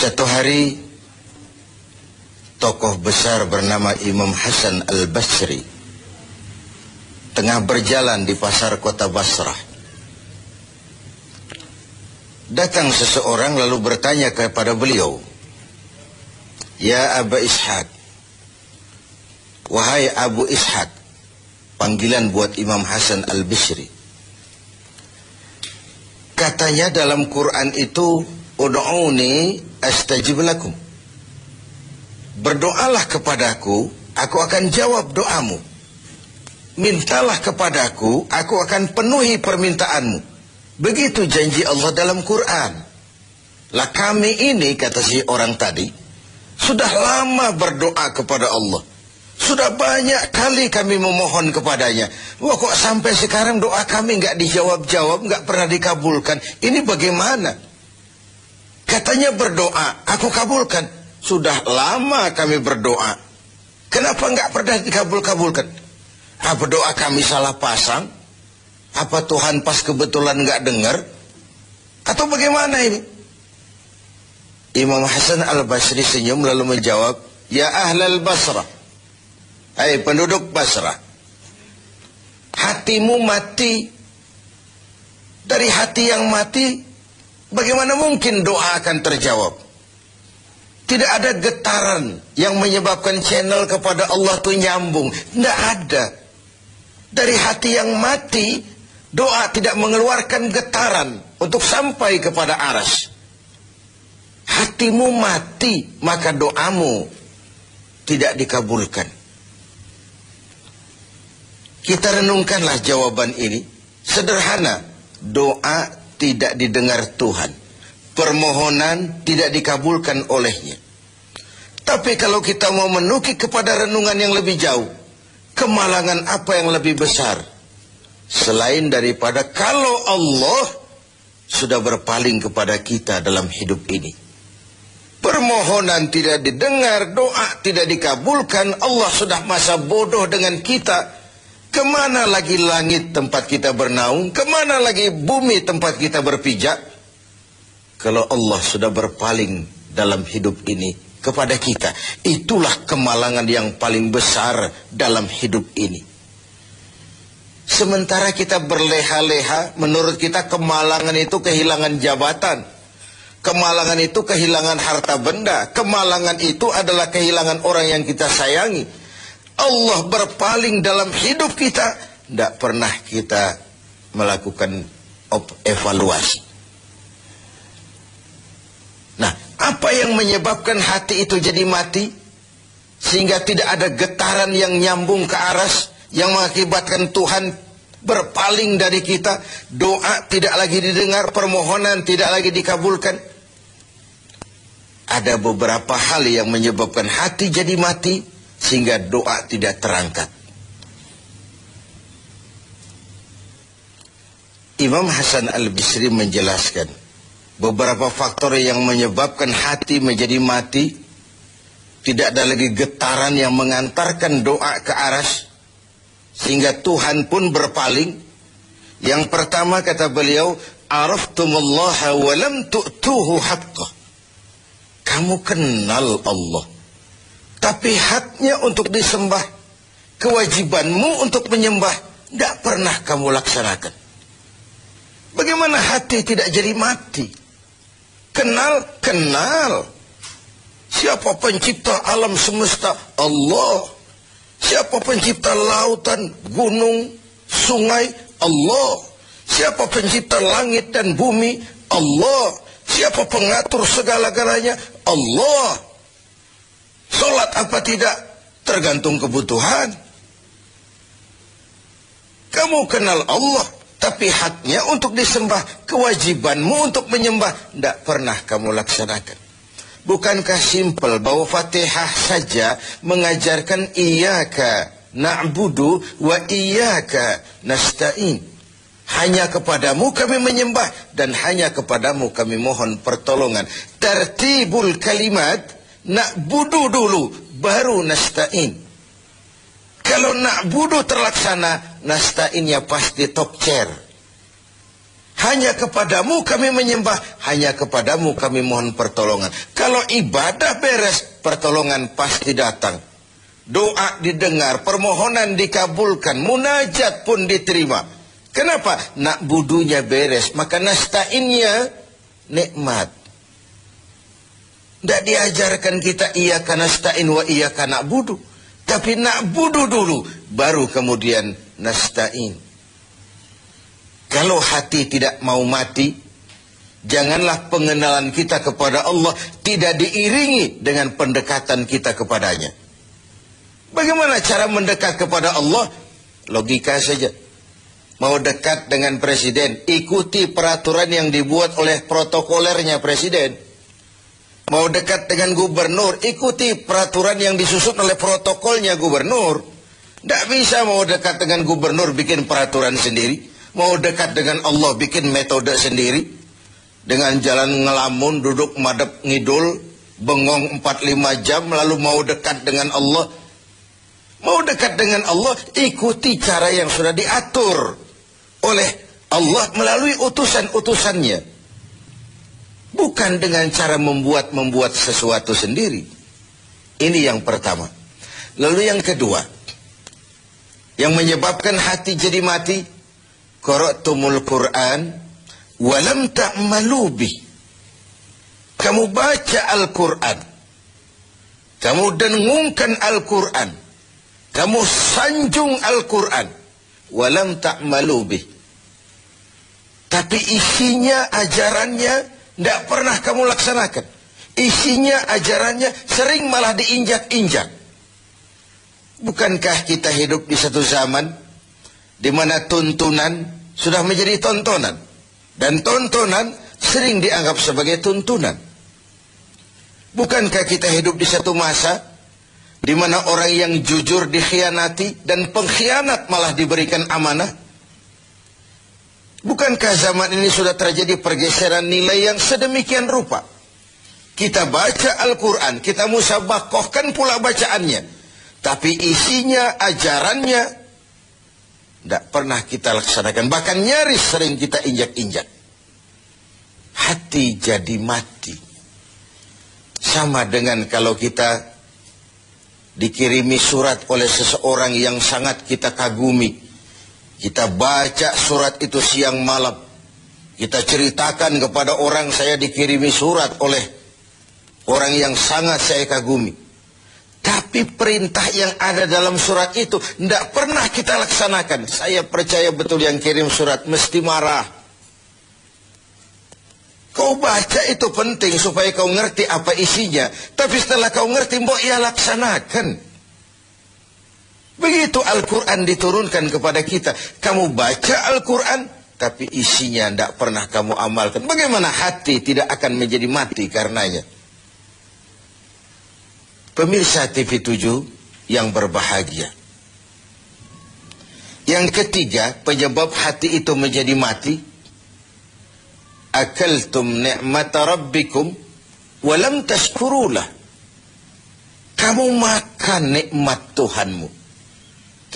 Satu hari, tokoh besar bernama Imam Hasan al-Basri tengah berjalan di pasar kota Basrah. Datang seseorang lalu bertanya kepada beliau, "Ya Aba Ishaq," wahai Abu Ishaq, panggilan buat Imam Hasan al-Basri. Katanya dalam Quran itu, "Ud'uni astajib lakum." Berdoalah kepadaku, aku akan jawab doamu. Mintalah kepadaku, aku akan penuhi permintaanmu. Begitu janji Allah dalam Quran. Lah kami ini, kata si orang tadi, sudah lama berdoa kepada Allah. Sudah banyak kali kami memohon kepadanya. Wah, kok sampai sekarang doa kami nggak dijawab-jawab, nggak pernah dikabulkan. Ini bagaimana? Katanya berdoa, aku kabulkan. Sudah lama kami berdoa. Kenapa nggak pernah dikabul-kabulkan? Apa doa kami salah pasang? Apa Tuhan pas kebetulan nggak dengar? Atau bagaimana ini? Imam Hasan al-Basri senyum lalu menjawab, "Ya ahlal Basrah, hai penduduk Basrah, hatimu mati. Dari hati yang mati, bagaimana mungkin doa akan terjawab? Tidak ada getaran yang menyebabkan channel kepada Allah itu nyambung. Tidak ada. Dari hati yang mati, doa tidak mengeluarkan getaran untuk sampai kepada aras. Hatimu mati, maka doamu tidak dikabulkan." Kita renungkanlah jawaban ini. Sederhana, doa tidak didengar Tuhan. Permohonan tidak dikabulkan olehnya. Tapi kalau kita mau menukik kepada renungan yang lebih jauh, kemalangan apa yang lebih besar selain daripada kalau Allah sudah berpaling kepada kita dalam hidup ini? Permohonan tidak didengar, doa tidak dikabulkan, Allah sudah masa bodoh dengan kita. Kemana lagi langit tempat kita bernaung? Kemana lagi bumi tempat kita berpijak? Kalau Allah sudah berpaling dalam hidup ini kepada kita, itulah kemalangan yang paling besar dalam hidup ini. Sementara kita berleha-leha, menurut kita kemalangan itu kehilangan jabatan, kemalangan itu kehilangan harta benda, kemalangan itu adalah kehilangan orang yang kita sayangi. Allah berpaling dalam hidup kita, tidak pernah kita melakukan evaluasi. Nah, apa yang menyebabkan hati itu jadi mati? Sehingga tidak ada getaran yang nyambung ke aras, yang mengakibatkan Tuhan berpaling dari kita. Doa tidak lagi didengar, permohonan tidak lagi dikabulkan. Ada beberapa hal yang menyebabkan hati jadi mati, sehingga doa tidak terangkat. Imam Hasan al-Basri menjelaskan beberapa faktor yang menyebabkan hati menjadi mati. Tidak ada lagi getaran yang mengantarkan doa ke aras, sehingga Tuhan pun berpaling. Yang pertama kata beliau, "Araftumullaha wa lam tu'tuhu haqqah." Kamu kenal Allah, tapi haknya untuk disembah, kewajibanmu untuk menyembah, tidak pernah kamu laksanakan. Bagaimana hati tidak jadi mati? Kenal. Siapa pencipta alam semesta? Allah. Siapa pencipta lautan, gunung, sungai? Allah. Siapa pencipta langit dan bumi? Allah. Siapa pengatur segala-galanya? Allah. Sholat apa tidak? Tergantung kebutuhan. Kamu kenal Allah, tapi haknya untuk disembah, kewajibanmu untuk menyembah, tidak pernah kamu laksanakan. Bukankah simpel bahwa Fatihah saja mengajarkan iyyaka na'budu wa iyyaka nasta'in? Hanya kepadamu kami menyembah dan hanya kepadamu kami mohon pertolongan. Tertibul kalimat, na'budu dulu, baru nasta'in. Kalau na'budu terlaksana, nasta'innya pasti top chair. Hanya kepadamu kami menyembah, hanya kepadamu kami mohon pertolongan. Kalau ibadah beres, pertolongan pasti datang. Doa didengar, permohonan dikabulkan, munajat pun diterima. Kenapa? Nak budunya beres, maka nasta'innya nikmat. Tidak diajarkan kita iyyaka nasta'in wa iyyaka na'budu. Tapi na'budu dulu, baru kemudian nasta'in. Kalau hati tidak mau mati, janganlah pengenalan kita kepada Allah tidak diiringi dengan pendekatan kita kepadanya. Bagaimana cara mendekat kepada Allah? Logika saja. Mau dekat dengan presiden, ikuti peraturan yang dibuat oleh protokolernya presiden. Mau dekat dengan gubernur, ikuti peraturan yang disusun oleh protokolnya gubernur. Tidak bisa mau dekat dengan gubernur bikin peraturan sendiri. Mau dekat dengan Allah bikin metode sendiri. Dengan jalan ngelamun, duduk madep ngidul, bengong 4-5 jam, lalu mau dekat dengan Allah. Mau dekat dengan Allah, ikuti cara yang sudah diatur oleh Allah melalui utusan-utusannya. Bukan dengan cara membuat sesuatu sendiri. Ini yang pertama. Lalu yang kedua, yang menyebabkan hati jadi mati, qara'tumul Qur'an walam ta'malu bih. Kamu baca Al-Quran, kamu dengungkan Al-Quran, kamu sanjung Al-Quran, walam ta'malu bih. Tapi isinya, ajarannya tidak pernah kamu laksanakan. Isinya, ajarannya sering malah diinjak-injak. Bukankah kita hidup di satu zaman di mana tuntunan sudah menjadi tontonan, dan tontonan sering dianggap sebagai tuntunan? Bukankah kita hidup di satu masa di mana orang yang jujur dikhianati dan pengkhianat malah diberikan amanah? Bukankah zaman ini sudah terjadi pergeseran nilai yang sedemikian rupa? Kita baca Al-Quran, kita musabakohkan pula bacaannya, tapi isinya, ajarannya tidak pernah kita laksanakan. Bahkan nyaris sering kita injak-injak. Hati jadi mati. Sama dengan kalau kita dikirimi surat oleh seseorang yang sangat kita kagumi. Kita baca surat itu siang malam. Kita ceritakan kepada orang, saya dikirimi surat oleh orang yang sangat saya kagumi. Tapi perintah yang ada dalam surat itu tidak pernah kita laksanakan. Saya percaya betul yang kirim surat mesti marah. Kau baca itu penting supaya kau ngerti apa isinya. Tapi setelah kau ngerti, mbok ya laksanakan. Begitu Al-Quran diturunkan kepada kita. Kamu baca Al-Quran, tapi isinya tidak pernah kamu amalkan. Bagaimana hati tidak akan menjadi mati karenanya? Pemirsa TV 7 yang berbahagia. Yang ketiga, penyebab hati itu menjadi mati, akaltum ni'mata rabbikum walam tashkurulah. Kamu makan nikmat Tuhanmu,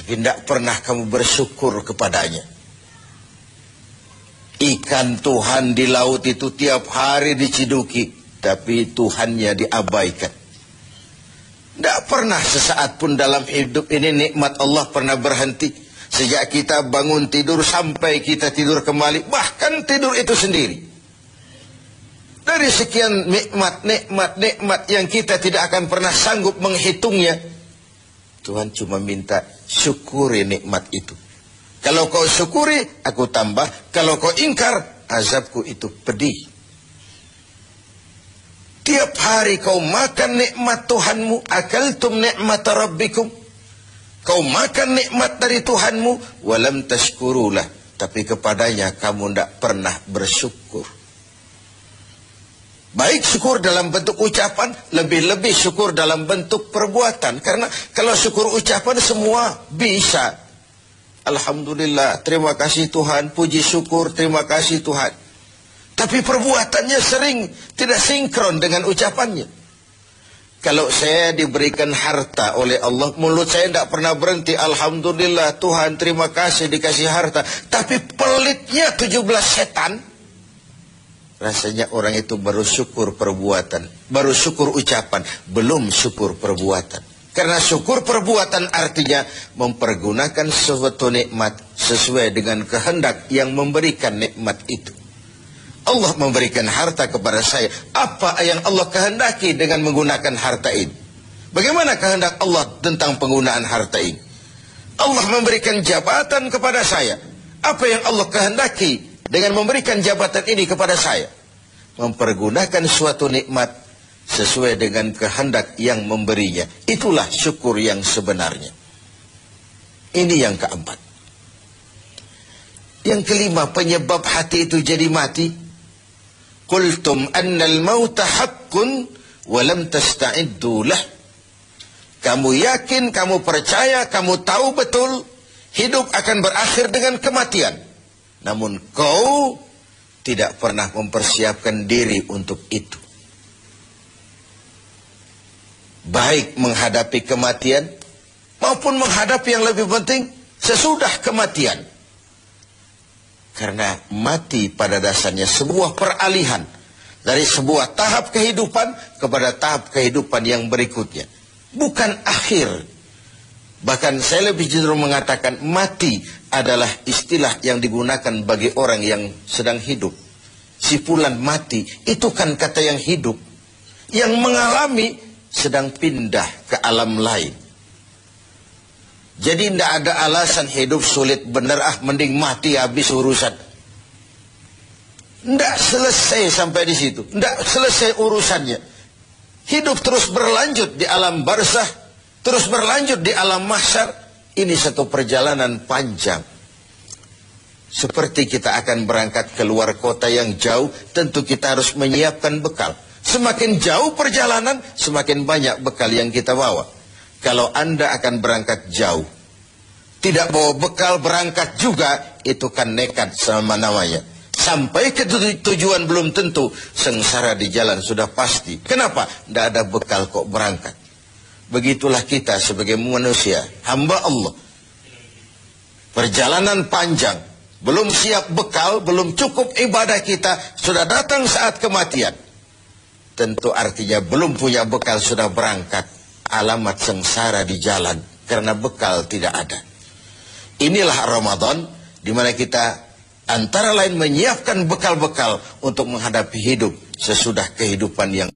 tapi tidak pernah kamu bersyukur kepadanya. Ikan Tuhan di laut itu tiap hari diciduki, tapi Tuhannya diabaikan. Tidak pernah sesaat pun dalam hidup ini nikmat Allah pernah berhenti. Sejak kita bangun tidur sampai kita tidur kembali, bahkan tidur itu sendiri. Dari sekian nikmat yang kita tidak akan pernah sanggup menghitungnya, Tuhan cuma minta syukuri nikmat itu. Kalau kau syukuri, aku tambah. Kalau kau ingkar, azabku itu pedih. Tiap hari kau makan nikmat Tuhanmu, akaltum ni'mata rabbikum. Kau makan nikmat dari Tuhanmu, walam tashkurulah. Tapi kepadanya kamu tidak pernah bersyukur. Baik syukur dalam bentuk ucapan, lebih-lebih syukur dalam bentuk perbuatan. Karena kalau syukur ucapan semua bisa. Alhamdulillah, terima kasih Tuhan, puji syukur, terima kasih Tuhan. Tapi perbuatannya sering tidak sinkron dengan ucapannya. Kalau saya diberikan harta oleh Allah, mulut saya tidak pernah berhenti. Alhamdulillah Tuhan, terima kasih dikasih harta. Tapi pelitnya 17 setan. Rasanya orang itu baru syukur perbuatan, baru syukur ucapan, belum syukur perbuatan. Karena syukur perbuatan artinya mempergunakan suatu nikmat sesuai dengan kehendak yang memberikan nikmat itu. Allah memberikan harta kepada saya. Apa yang Allah kehendaki dengan menggunakan harta ini? Bagaimana kehendak Allah tentang penggunaan harta ini? Allah memberikan jabatan kepada saya. Apa yang Allah kehendaki dengan memberikan jabatan ini kepada saya? Mempergunakan suatu nikmat sesuai dengan kehendak yang memberinya. Itulah syukur yang sebenarnya. Ini yang keempat. Yang kelima, penyebab hati itu jadi mati. Qultum annal mauta haqqun wa lam tasta'iddu lah. Kamu yakin, kamu percaya, kamu tahu betul hidup akan berakhir dengan kematian. Namun kau tidak pernah mempersiapkan diri untuk itu. Baik menghadapi kematian maupun menghadapi yang lebih penting sesudah kematian. Karena mati pada dasarnya sebuah peralihan dari sebuah tahap kehidupan kepada tahap kehidupan yang berikutnya. Bukan akhir. Bahkan saya lebih cenderung mengatakan mati adalah istilah yang digunakan bagi orang yang sedang hidup. Sipulan mati itu kan kata yang hidup. Yang mengalami sedang pindah ke alam lain. Jadi tidak ada alasan hidup sulit benar, mending mati habis urusan. Tidak selesai sampai di situ. Tidak selesai urusannya. Hidup terus berlanjut di alam barzah, terus berlanjut di alam mahsyar. Ini satu perjalanan panjang. Seperti kita akan berangkat keluar kota yang jauh, tentu kita harus menyiapkan bekal. Semakin jauh perjalanan, semakin banyak bekal yang kita bawa. Kalau Anda akan berangkat jauh, tidak bawa bekal berangkat juga, itu kan nekat sama namanya. Sampai ke tujuan belum tentu, sengsara di jalan sudah pasti. Kenapa? Tidak ada bekal kok berangkat. Begitulah kita sebagai manusia, hamba Allah. Perjalanan panjang, belum siap bekal, belum cukup ibadah kita, sudah datang saat kematian. Tentu artinya belum punya bekal sudah berangkat. Alamat sengsara di jalan karena bekal tidak ada. Inilah Ramadan di mana kita antara lain menyiapkan bekal-bekal untuk menghadapi hidup sesudah kehidupan yang